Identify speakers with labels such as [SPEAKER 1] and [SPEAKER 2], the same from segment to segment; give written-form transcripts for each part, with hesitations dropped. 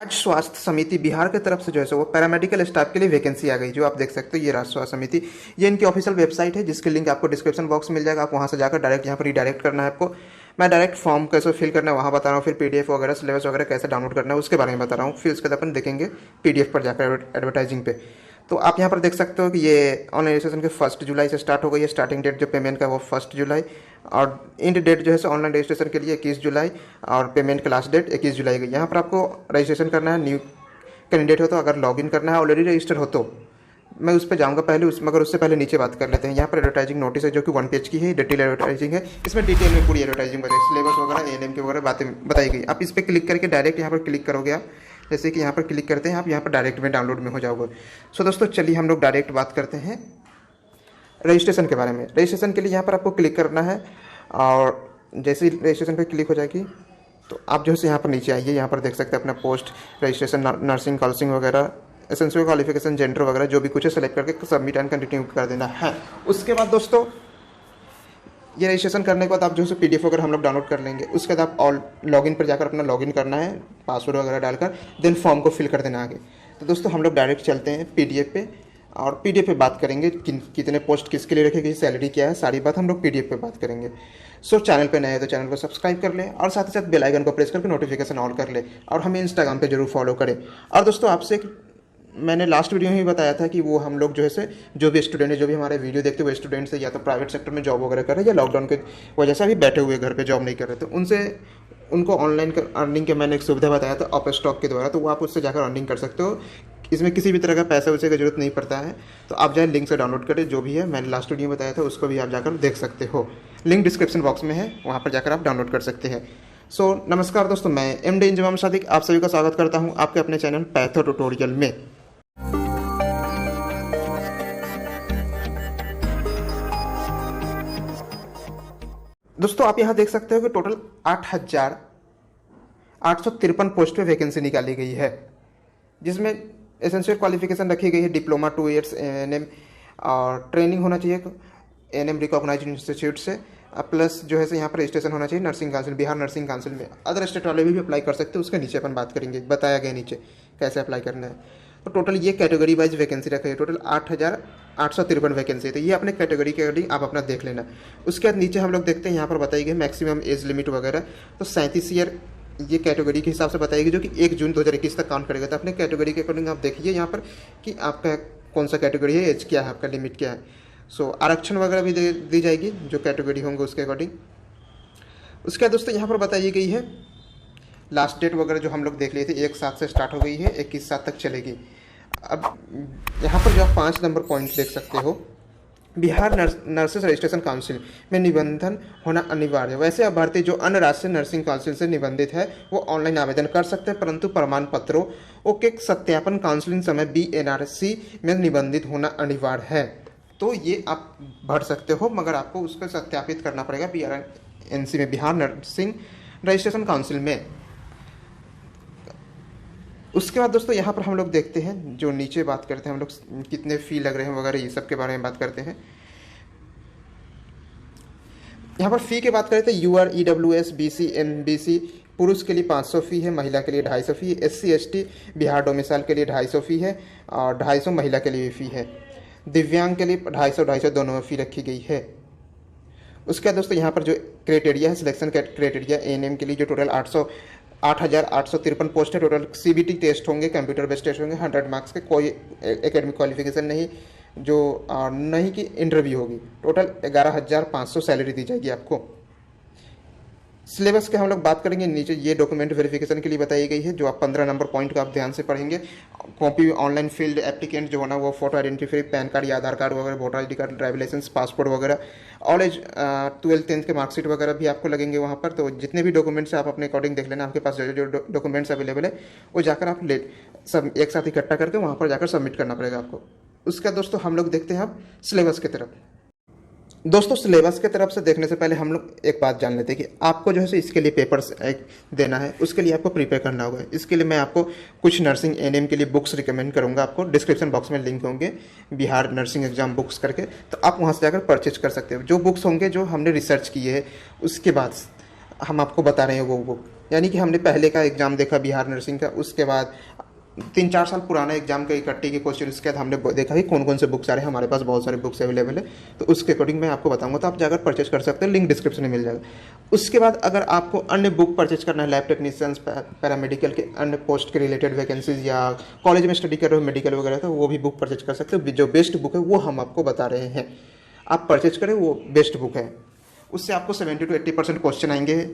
[SPEAKER 1] राज्य स्वास्थ्य समिति बिहार की तरफ से जो है वो पैरामेडिकल स्टाफ के लिए वैकेंसी आ गई, जो आप देख सकते हो। ये राज्य स्वास्थ्य समिति, ये इनकी ऑफिशियल वेबसाइट है, जिसकी लिंक आपको डिस्क्रिप्शन बॉक्स में मिल जाएगा। आप वहाँ से जाकर डायरेक्ट यहाँ पर रिडायरेक्ट करना है आपको। मैं डायरेक्ट फॉर्म कैसे फिल करना है वहाँ बता रहा हूँ, फिर पीडीएफ वगैरह सिलेबस वगैरह कैसे डाउनलोड करना है उसके बारे में बता रहा हूँ। फिर उसके बाद अपन देखेंगे पीडीएफ पर जाकर एडवर्टाइजिंग पे। तो आप यहाँ पर देख सकते हो कि ये ऑनलाइन रजिस्ट्रेशन के 1 जुलाई से स्टार्ट हो गई है। स्टार्टिंग डेट जो पेमेंट का वो 1 जुलाई, और एंड डेट जो है ऑनलाइन रजिस्ट्रेशन के लिए 21 जुलाई, और पेमेंट का लास्ट डेट 21 जुलाई गई। यहाँ पर आपको रजिस्ट्रेशन करना है, न्यू कैंडिडेट हो तो, अगर लॉगिन करना है, ऑलरेडी रजिस्टर हो तो मैं उस पर जाऊँगा पहले, मगर उससे पहले नीचे बात कर लेते हैं। यहाँ पर एडवर्टाइजिंग नोटिस है जो कि 1 पेज की है, डिटेल एडवर्टाइजिंग है। इसमें डिटेल में पूरी एडवर्टाइजिंग बताई, सिलेबस वगैरह एएनएम की वगैरह बातें बताई गई। आप इस पर क्लिक करके डायरेक्ट यहाँ पर क्लिक करोगे आप, जैसे कि यहाँ पर क्लिक करते हैं आप, यहाँ पर डायरेक्ट में डाउनलोड में हो जाओगे। सो दोस्तों चलिए हम लोग डायरेक्ट बात करते हैं रजिस्ट्रेशन के बारे में। रजिस्ट्रेशन के लिए यहाँ पर आपको क्लिक करना है, और जैसे ही रजिस्ट्रेशन पर क्लिक हो जाएगी तो आप जो है यहाँ पर नीचे आइए। यहाँ पर देख सकते हैं अपना पोस्ट, रजिस्ट्रेशन, नर्सिंग, काउंसलिंग वगैरह, एसेंशियल क्वालिफिकेशन, जेंडर वगैरह जो भी कुछ है सेलेक्ट करके सबमिट एंड कंटिन्यू कर देना है। उसके बाद दोस्तों ये रजिस्ट्रेशन करने के बाद आप जो है पीडीएफ वगैरह हम लोग डाउनलोड कर लेंगे। उसके बाद आप ऑल लॉगिन पर जाकर अपना लॉगिन करना है, पासवर्ड वगैरह डालकर, देन फॉर्म को फिल कर देना आगे। तो दोस्तों हम लोग डायरेक्ट चलते हैं पीडीएफ पे, और पीडीएफ पे बात करेंगे कितने पोस्ट किसके लिए रखे गई, सैलरी क्या है, सारी बात हम लोग पीडीएफ पे बात करेंगे। सो चैनल पे नए हैं तो चैनल को सब्सक्राइब कर लें, और साथ ही साथ बेल आइकन को प्रेस करके नोटिफिकेशन ऑन कर लें, और हमें इंस्टाग्राम पे जरूर फॉलो करें। और दोस्तों आपसे मैंने लास्ट वीडियो में ही बताया था कि वो हम लोग जो है जो भी स्टूडेंट है, जो भी हमारे वीडियो देखते हुए स्टूडेंट्स है, या तो प्राइवेट सेक्टर में जॉब वगैरह कर रहे हैं, या लॉकडाउन के वजह से अभी बैठे हुए घर पे जॉब नहीं कर रहे, तो उनको ऑनलाइन अर्निंग के मैंने एक सुविधा बताया था OXIMETER के द्वारा। तो वो आप उससे जाकर अर्निंग कर सकते हो। इसमें किसी भी तरह का पैसा वैसे की जरूरत नहीं पड़ता है। तो आप जाए लिंक से डाउनलोड करें, जो भी है मैंने लास्ट वीडियो में बताया था उसको भी आप जाकर देख सकते हो। लिंक डिस्क्रिप्शन बॉक्स में है, वहाँ पर जाकर आप डाउनलोड कर सकते हैं। सो नमस्कार दोस्तों, मैं MD इंजमाम सादिक आप सभी का स्वागत करता हूँ आपके अपने चैनल पैथो ट्यूटोरियल में। दोस्तों आप यहाँ देख सकते हो कि टोटल 8,853 पोस्ट पे वैकेंसी निकाली गई है, जिसमें एसेंशियल क्वालिफिकेशन रखी गई है डिप्लोमा 2 ईयर्स एएनएम, और ट्रेनिंग होना चाहिए एएनएम रिकॉग्नाइज्ड इंस्टीट्यूट से, प्लस जो है यहाँ पर रजिस्ट्रेशन होना चाहिए nursing council, Bihar nursing council में। अदर स्टेट वाले भी अप्लाई कर सकते हैं, उसके नीचे अपन बात करेंगे, बताया गया नीचे कैसे अप्लाई करना है। तो टोटल ये कैटेगरी वाइज वैकेंसी रखी है, टोटल 8,853 वैकेंसी है। तो ये अपने कैटेगरी के अकॉर्डिंग आप अपना देख लेना। उसके बाद नीचे हम लोग देखते हैं यहाँ पर बताई गई मैक्सिमम एज लिमिट वगैरह, तो 37 ईयर ये कैटेगरी के हिसाब से बताएगी, जो कि 1 जून 2021 तक काउंट करेगा। तो अपने कैटेगरी के अकॉर्डिंग आप देखिए यहाँ पर कि आपका कौन सा कैटेगरी है, एज क्या है, आपका लिमिट क्या है। सो आरक्षण वगैरह भी दी जाएगी जो कैटेगरी होंगे उसके अकॉर्डिंग। उसके बाद दोस्तों यहाँ पर बताई गई है लास्ट डेट वगैरह जो हम लोग देख लिए थे, 1/7 से स्टार्ट हो गई है, 21/7 तक चलेगी। अब यहाँ पर जो आप 5 नंबर पॉइंट देख सकते हो, बिहार नर्सेस रजिस्ट्रेशन काउंसिल में निबंधन होना अनिवार्य है। वैसे अभ्यर्थी जो अन्य राष्ट्रीय नर्सिंग काउंसिल से निबंधित है वो ऑनलाइन आवेदन कर सकते हैं, परंतु प्रमाण पत्रों के सत्यापन काउंसलिंग समय BNRC में निबंधित होना अनिवार्य है। तो ये आप भर सकते हो, मगर आपको उसको सत्यापित करना पड़ेगा BNRC में, बिहार नर्सिंग रजिस्ट्रेशन काउंसिल में। उसके बाद दोस्तों यहाँ पर हम लोग देखते हैं, जो नीचे बात करते हैं हम लोग, कितने फ़ी लग रहे हैं वगैरह, ये सब के बारे में बात करते हैं। यहाँ पर फ़ी की बात करते हैं, UR EWS BC MBC पुरुष के लिए 500 फ़ी है, महिला के लिए 250 फ़ी है। SC ST बिहार डोमिसाइल के लिए 250 फ़ी है, और 250 महिला के लिए फ़ी है। दिव्यांग के लिए 250 दोनों में फ़ी रखी गई है। उसके बाद दोस्तों यहाँ पर जो क्राइटेरिया है, सिलेक्शन क्राइटेरिया ANM के लिए जो टोटल 8,853 पोस्ट है। टोटल CBT टेस्ट होंगे, कंप्यूटर बेस्ड टेस्ट होंगे, 100 मार्क्स के, कोई एकेडमिक क्वालिफिकेशन नहीं, जो नहीं कि इंटरव्यू होगी। टोटल 11,500 सैलरी दी जाएगी आपको। सिलेबस के हम लोग बात करेंगे नीचे, ये डॉक्यूमेंट वेरिफिकेशन के लिए बताई गई है, जो आप 15 नंबर पॉइंट का आप ध्यान से पढ़ेंगे। कॉपी ऑनलाइन फील्ड एप्लीकेंट जो होना वो फोटो आइडेंटिफाई, पैन कार्ड या आधार कार्ड वगैरह, voter ID card, driving licence, passport वगैरह, ऑल एज 12th 10th के मार्कशीट वगैरह भी आपको लगेंगे वहाँ पर। तो जितने भी डॉक्यूमेंट्स आप अपने अकॉर्डिंग देख लेना, आपके पास जो डॉक्यूमेंट्स अवेलेबल है वो जाकर आप सब एक साथ इकट्ठा करके वहाँ पर जाकर सबमिट करना पड़ेगा आपको। उसका दोस्तों हम लोग देखते हैं अब सिलेबस की तरफ। दोस्तों सिलेबस के तरफ से देखने से पहले हम लोग एक बात जान लेते हैं कि आपको जो है इसके लिए पेपर्स देना है, उसके लिए आपको प्रिपेयर करना होगा। इसके लिए मैं आपको कुछ नर्सिंग एएनएम के लिए बुक्स रिकमेंड करूंगा, आपको डिस्क्रिप्शन बॉक्स में लिंक होंगे बिहार नर्सिंग एग्जाम बुक्स करके, तो आप वहां से जाकर परचेज कर सकते हो। जो बुक्स होंगे जो हमने रिसर्च किए हैं, उसके बाद हम आपको बता रहे हैं वो बुक, यानी कि हमने पहले का एग्ज़ाम देखा बिहार नर्सिंग का, उसके बाद 3-4 साल पुराना एग्जाम के इकट्ठे के क्वेश्चन, उसके बाद हमने देखा कि कौन कौन से बुक्स आ रहे हैं, हमारे पास बहुत सारे बुक्स अवेलेबल है, तो उसके अकॉर्डिंग मैं आपको बताऊंगा, तो आप जाकर परचेज कर सकते हैं, लिंक डिस्क्रिप्शन में मिल जाएगा। उसके बाद अगर आपको अन्य बुक परचेज करना है, लैब टेक्नीशियंस, पैरामेडिकल के अन्य पोस्ट के रिलेटेड वैकेंसीज, या कॉलेज में स्टडी कर रहे हो मेडिकल वगैरह, तो वो भी बुक परचेज कर सकते हो। जो बेस्ट बुक है वो हम आपको बता रहे हैं, आप परचेज करें, वो बेस्ट बुक है। उससे आपको 70 to 80% क्वेश्चन आएंगे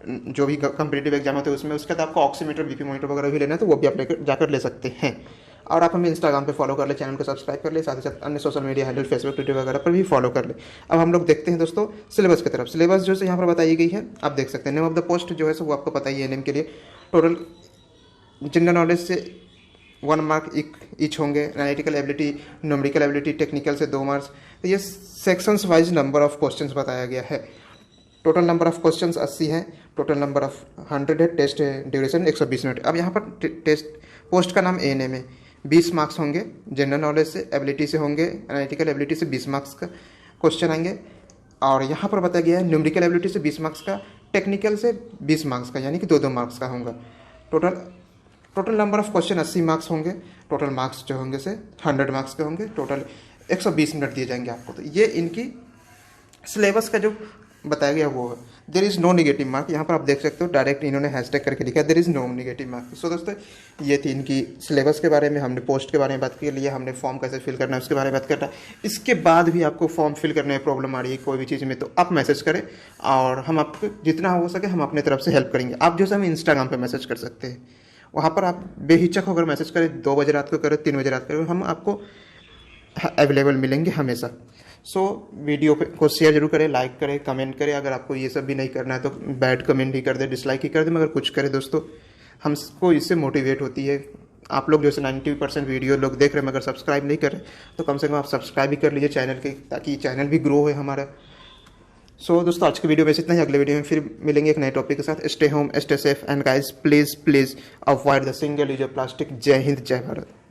[SPEAKER 1] जो भी कंपटीटिव एग्जाम होते हैं उसमें। उसके बाद आपको ऑक्सीमीटर, बीपी मॉनिटर वगैरह भी लेना है, तो वो भी आप जाकर ले सकते हैं। और आप हमें इंस्टाग्राम पे फॉलो कर ले, चैनल को सब्सक्राइब कर ले, साथ ही साथ अन्य social media handle Facebook, Twitter वगैरह पर भी फॉलो कर ले। अब हम लोग देखते हैं दोस्तों सिलेबस की तरफ। सिलेबस जो है यहाँ पर बताई गई है, आप देख सकते हैं। नेम ऑफ द पोस्ट जो है वो आपको पता ही है, नेम के लिए टोटल जनरल नॉलेज से 1 मार्क ईच होंगे, analytical ability, numerical ability, technical से 2 मार्क्स। तो ये sections wise number of questions बताया गया है। टोटल नंबर ऑफ क्वेश्चंस 80 हैं, टोटल नंबर ऑफ 100 है, टेस्ट है, ड्यूरेशन 120 मिनट। अब यहाँ पर टेस्ट पोस्ट का नाम ANM है, 20 मार्क्स होंगे, जनरल नॉलेज से, एबिलिटी से होंगे, एनालिटिकल एबिलिटी से 20 मार्क्स का क्वेश्चन आएंगे। और यहाँ पर बताया गया है न्यूमेरिकल एबिलिटी से 20 मार्क्स का, टेक्निकल से 20 मार्क्स का, यानी कि 2-2 मार्क्स का होगा। Total number of question 80 marks होंगे, टोटल मार्क्स जो होंगे से 100 मार्क्स के होंगे, टोटल 120 मिनट दिए जाएंगे आपको। तो ये इनकी सिलेबस का जो बताया गया वो है। There is no negative mark, यहाँ पर आप देख सकते हो डायरेक्ट इन्होंने हैशटैग करके लिखा है, there is no negative mark. So दोस्तों ये थी इनकी सिलेबस के बारे में, हमने पोस्ट के बारे में बात की लिए, हमने फॉर्म कैसे फिल करना है उसके बारे में बात करना है। इसके बाद भी आपको फॉर्म फिल करने में प्रॉब्लम आ रही है कोई भी चीज़ में, तो आप मैसेज करें और हम आपको जितना हो सके हम अपने तरफ से हेल्प करेंगे। आप जो है हमें इंस्टाग्राम पर मैसेज कर सकते हैं, वहाँ पर आप बेहिचक होकर मैसेज करें, 2 बजे रात को करें, 3 बजे रात करें, हम आपको अवेलेबल मिलेंगे हमेशा। सो वीडियो को शेयर जरूर करें, लाइक करें, कमेंट करें। अगर आपको ये सब भी नहीं करना है तो बैड कमेंट ही कर दे, डिसलाइक ही कर दे, मगर कुछ करें दोस्तों, हमको इससे मोटिवेट होती है। आप लोग जैसे 90% वीडियो लोग देख रहे हैं मगर सब्सक्राइब नहीं कर रहे, तो कम से कम आप सब्सक्राइब भी कर लीजिए चैनल के, ताकि चैनल भी ग्रो हो हमारा। सो दोस्तों आज की वीडियो में इतना ही, अगले वीडियो में फिर मिलेंगे एक नए टॉपिक के साथ। Stay home, stay safe and guys please avoid the single use of plastic. जय हिंद, जय भारत।